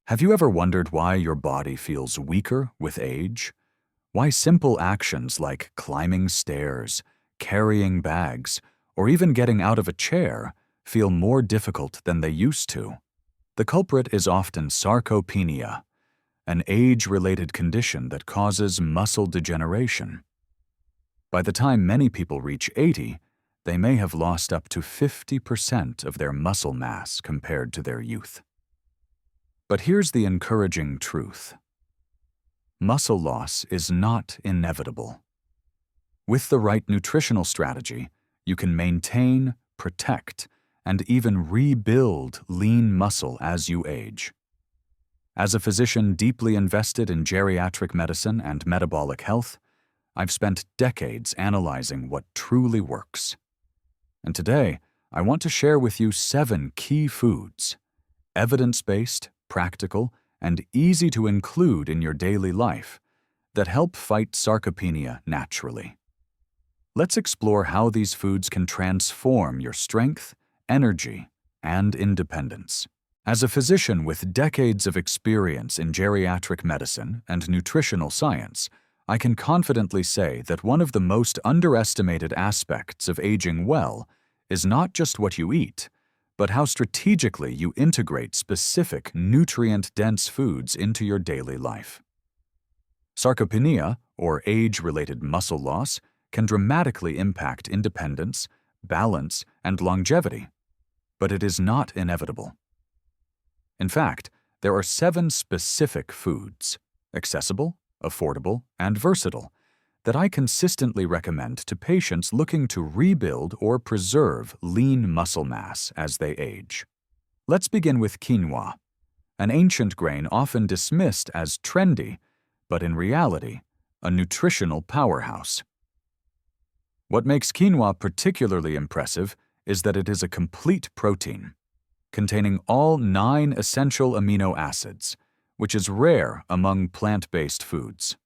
Have you ever wondered why your body feels weaker with age? Why simple actions like climbing stairs, carrying bags, or even getting out of a chair feel more difficult than they used to? The culprit is often sarcopenia, an age-related condition that causes muscle degeneration. By the time many people reach 80, they may have lost up to 50% of their muscle mass compared to their youth. But here's the encouraging truth. Muscle loss is not inevitable. With the right nutritional strategy, you can maintain, protect, and even rebuild lean muscle as you age. As a physician deeply invested in geriatric medicine and metabolic health, I've spent decades analyzing what truly works. And today, I want to share with you 7 key foods, evidence-based, practical, and easy to include in your daily life, that help fight sarcopenia naturally. Let's explore how these foods can transform your strength, energy, and independence. As a physician with decades of experience in geriatric medicine and nutritional science, I can confidently say that one of the most underestimated aspects of aging well is not just what you eat, but how strategically you integrate specific nutrient-dense foods into your daily life. Sarcopenia, or age-related muscle loss, can dramatically impact independence, balance, and longevity, but it is not inevitable. In fact, there are 7 specific foods, accessible, affordable, and versatile, that I consistently recommend to patients looking to rebuild or preserve lean muscle mass as they age. Let's begin with quinoa, an ancient grain often dismissed as trendy, but in reality, a nutritional powerhouse. What makes quinoa particularly impressive is that it is a complete protein, containing all 9 essential amino acids, which is rare among plant-based foods.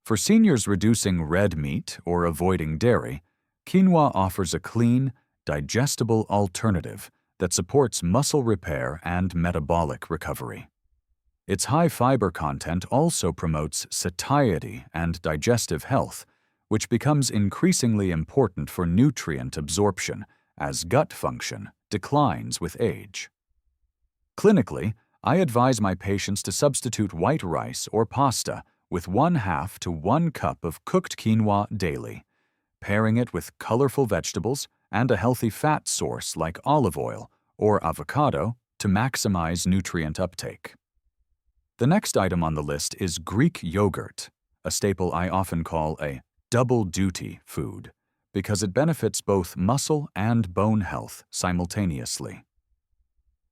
For seniors reducing red meat or avoiding dairy, quinoa offers a clean, digestible alternative that supports muscle repair and metabolic recovery. Its high fiber content also promotes satiety and digestive health, which becomes increasingly important for nutrient absorption as gut function declines with age. Clinically, I advise my patients to substitute white rice or pasta with 1/2 to 1 cup of cooked quinoa daily, pairing it with colorful vegetables and a healthy fat source like olive oil or avocado to maximize nutrient uptake. The next item on the list is Greek yogurt, a staple I often call a double-duty food because it benefits both muscle and bone health simultaneously.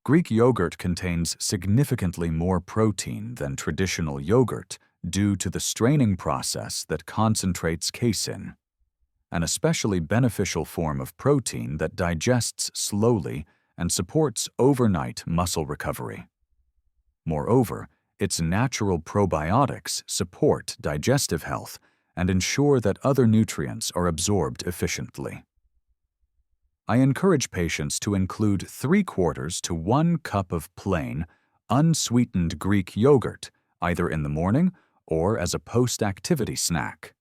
Greek yogurt contains significantly more protein than traditional yogurt due to the straining process that concentrates casein, an especially beneficial form of protein that digests slowly and supports overnight muscle recovery. Moreover, its natural probiotics support digestive health and ensure that other nutrients are absorbed efficiently. I encourage patients to include 3/4 to 1 cup of plain, unsweetened Greek yogurt, either in the morning or as a post-activity snack.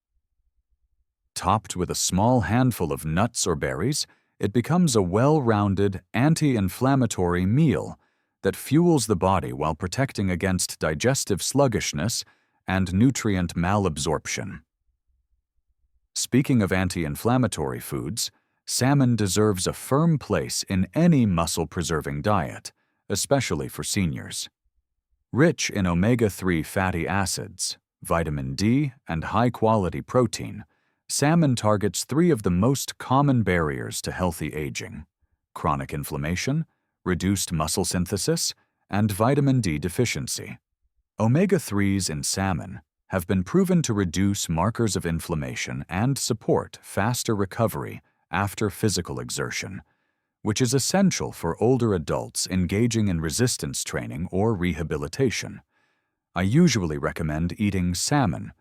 Topped with a small handful of nuts or berries, it becomes a well-rounded, anti-inflammatory meal that fuels the body while protecting against digestive sluggishness and nutrient malabsorption. Speaking of anti-inflammatory foods, salmon deserves a firm place in any muscle-preserving diet, especially for seniors. Rich in omega-3 fatty acids, vitamin D, and high-quality protein, salmon targets 3 of the most common barriers to healthy aging: chronic inflammation, reduced muscle synthesis, and vitamin D deficiency. Omega-3s in salmon have been proven to reduce markers of inflammation and support faster recovery after physical exertion, which is essential for older adults engaging in resistance training or rehabilitation. I usually recommend eating salmon,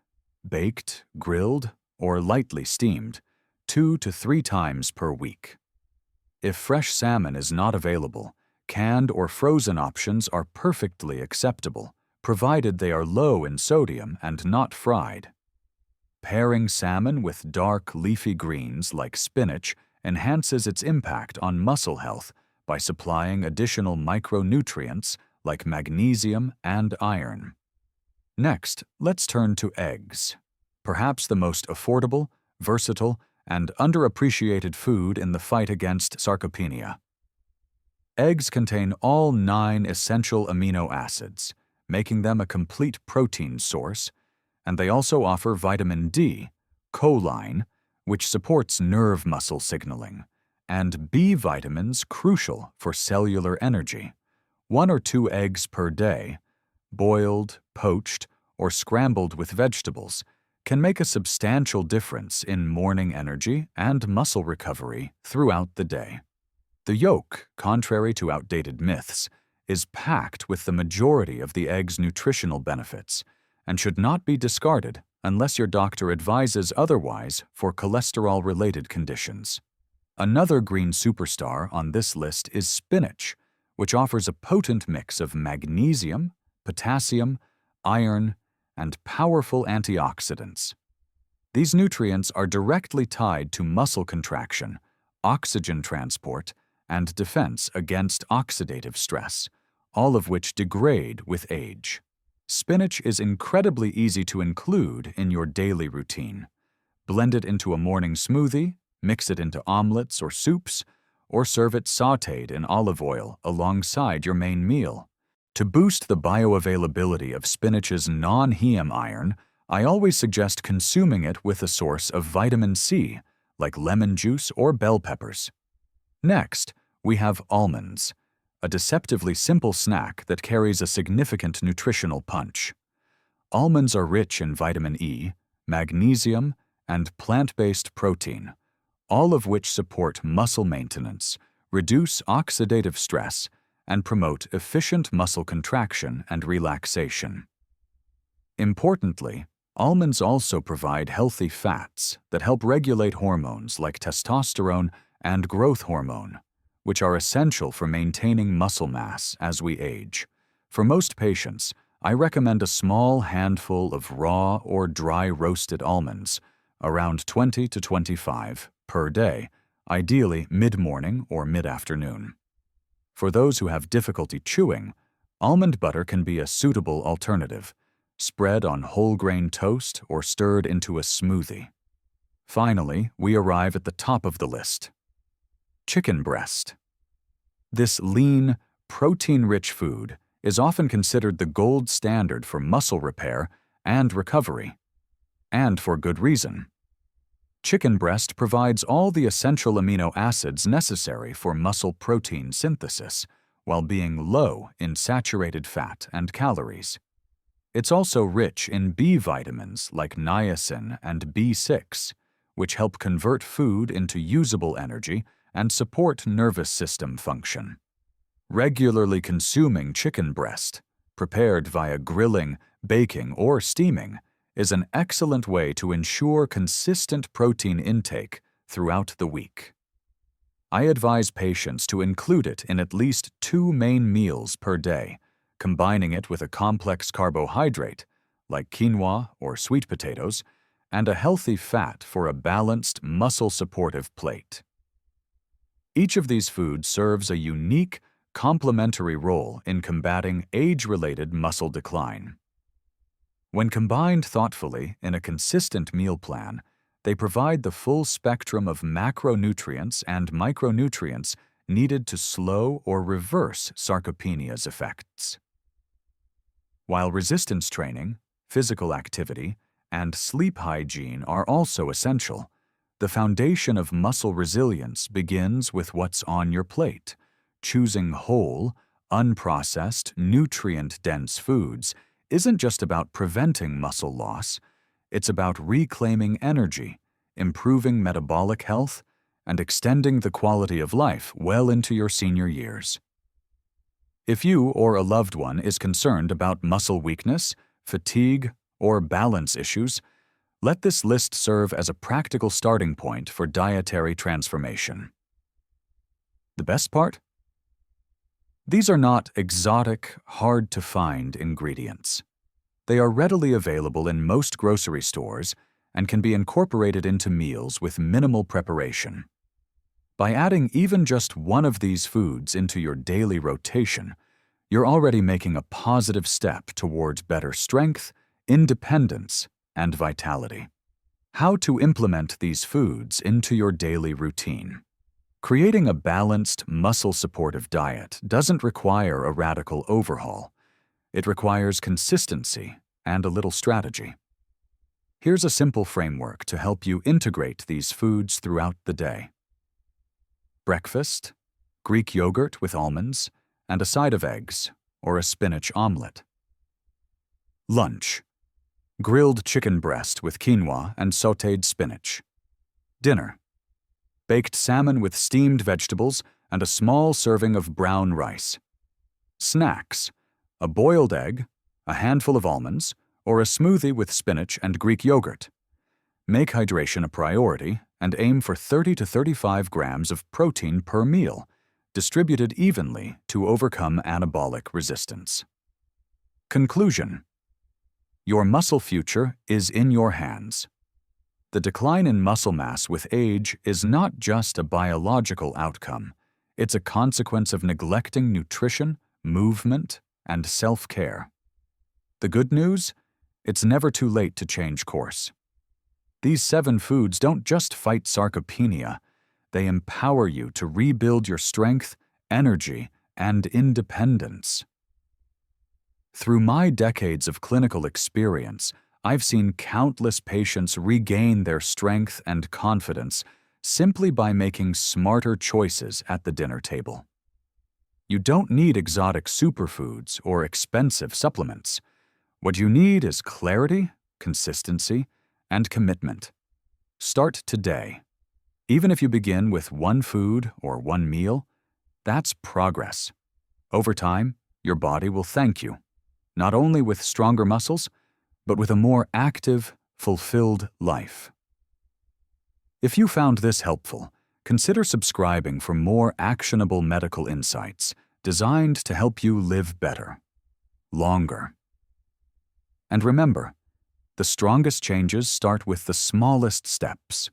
baked, grilled, or lightly steamed, 2 to 3 times per week. If fresh salmon is not available, Canned or frozen options are perfectly acceptable, provided they are low in sodium and not fried. Pairing salmon with dark leafy greens like spinach enhances its impact on muscle health by supplying additional micronutrients like magnesium and iron. Next, let's turn to eggs. Perhaps the most affordable, versatile, and underappreciated food in the fight against sarcopenia. Eggs contain all 9 essential amino acids, making them a complete protein source, and they also offer vitamin D, choline, which supports nerve muscle signaling, and B vitamins crucial for cellular energy. 1 or 2 eggs per day, boiled, poached, or scrambled with vegetables, can make a substantial difference in morning energy and muscle recovery throughout the day. The yolk, contrary to outdated myths, is packed with the majority of the egg's nutritional benefits and should not be discarded unless your doctor advises otherwise for cholesterol-related conditions. Another green superstar on this list is spinach, which offers a potent mix of magnesium, potassium, iron, and powerful antioxidants. These nutrients are directly tied to muscle contraction, oxygen transport, and defense against oxidative stress, all of which degrade with age. Spinach is incredibly easy to include in your daily routine. Blend it into a morning smoothie, mix it into omelets or soups, or serve it sautéed in olive oil alongside your main meal. To boost the bioavailability of spinach's non-heme iron, I always suggest consuming it with a source of vitamin C, like lemon juice or bell peppers. Next, we have almonds, a deceptively simple snack that carries a significant nutritional punch. Almonds are rich in vitamin E, magnesium, and plant-based protein, all of which support muscle maintenance, reduce oxidative stress, and promote efficient muscle contraction and relaxation. Importantly, almonds also provide healthy fats that help regulate hormones like testosterone and growth hormone, which are essential for maintaining muscle mass as we age. For most patients, I recommend a small handful of raw or dry roasted almonds, around 20 to 25 per day, ideally mid-morning or mid-afternoon. For those who have difficulty chewing, almond butter can be a suitable alternative, spread on whole grain toast or stirred into a smoothie. Finally, we arrive at the top of the list. Chicken breast. This lean, protein-rich food is often considered the gold standard for muscle repair and recovery, and for good reason. Chicken breast provides all the essential amino acids necessary for muscle protein synthesis, while being low in saturated fat and calories. It's also rich in B vitamins like niacin and B6, which help convert food into usable energy and support nervous system function. Regularly consuming chicken breast, prepared via grilling, baking, or steaming, is an excellent way to ensure consistent protein intake throughout the week. I advise patients to include it in at least 2 main meals per day, combining it with a complex carbohydrate, like quinoa or sweet potatoes, and a healthy fat for a balanced, muscle-supportive plate. Each of these foods serves a unique, complementary role in combating age-related muscle decline. When combined thoughtfully in a consistent meal plan, they provide the full spectrum of macronutrients and micronutrients needed to slow or reverse sarcopenia's effects. While resistance training, physical activity, and sleep hygiene are also essential, the foundation of muscle resilience begins with what's on your plate. Choosing whole, unprocessed, nutrient-dense foods isn't just about preventing muscle loss, it's about reclaiming energy, improving metabolic health, and extending the quality of life well into your senior years. If you or a loved one is concerned about muscle weakness, fatigue, or balance issues, let this list serve as a practical starting point for dietary transformation. The best part? These are not exotic, hard-to-find ingredients. They are readily available in most grocery stores and can be incorporated into meals with minimal preparation. By adding even just one of these foods into your daily rotation, you're already making a positive step towards better strength, independence, and vitality. How to implement these foods into your daily routine. Creating a balanced, muscle-supportive diet doesn't require a radical overhaul. It requires consistency and a little strategy. Here's a simple framework to help you integrate these foods throughout the day. Breakfast: Greek yogurt with almonds and a side of eggs or a spinach omelet. Lunch: grilled chicken breast with quinoa and sautéed spinach. Dinner: baked salmon with steamed vegetables and a small serving of brown rice. Snacks: a boiled egg, a handful of almonds, or a smoothie with spinach and Greek yogurt. Make hydration a priority and aim for 30 to 35 grams of protein per meal, distributed evenly to overcome anabolic resistance. Conclusion: your muscle future is in your hands. The decline in muscle mass with age is not just a biological outcome. It's a consequence of neglecting nutrition, movement, and self-care. The good news? It's never too late to change course. These 7 foods don't just fight sarcopenia, they empower you to rebuild your strength, energy, and independence. Through my decades of clinical experience, I've seen countless patients regain their strength and confidence simply by making smarter choices at the dinner table. You don't need exotic superfoods or expensive supplements. What you need is clarity, consistency, and commitment. Start today. Even if you begin with one food or one meal, that's progress. Over time, your body will thank you, not only with stronger muscles, but with a more active, fulfilled life. If you found this helpful, consider subscribing for more actionable medical insights designed to help you live better, longer. And remember, the strongest changes start with the smallest steps.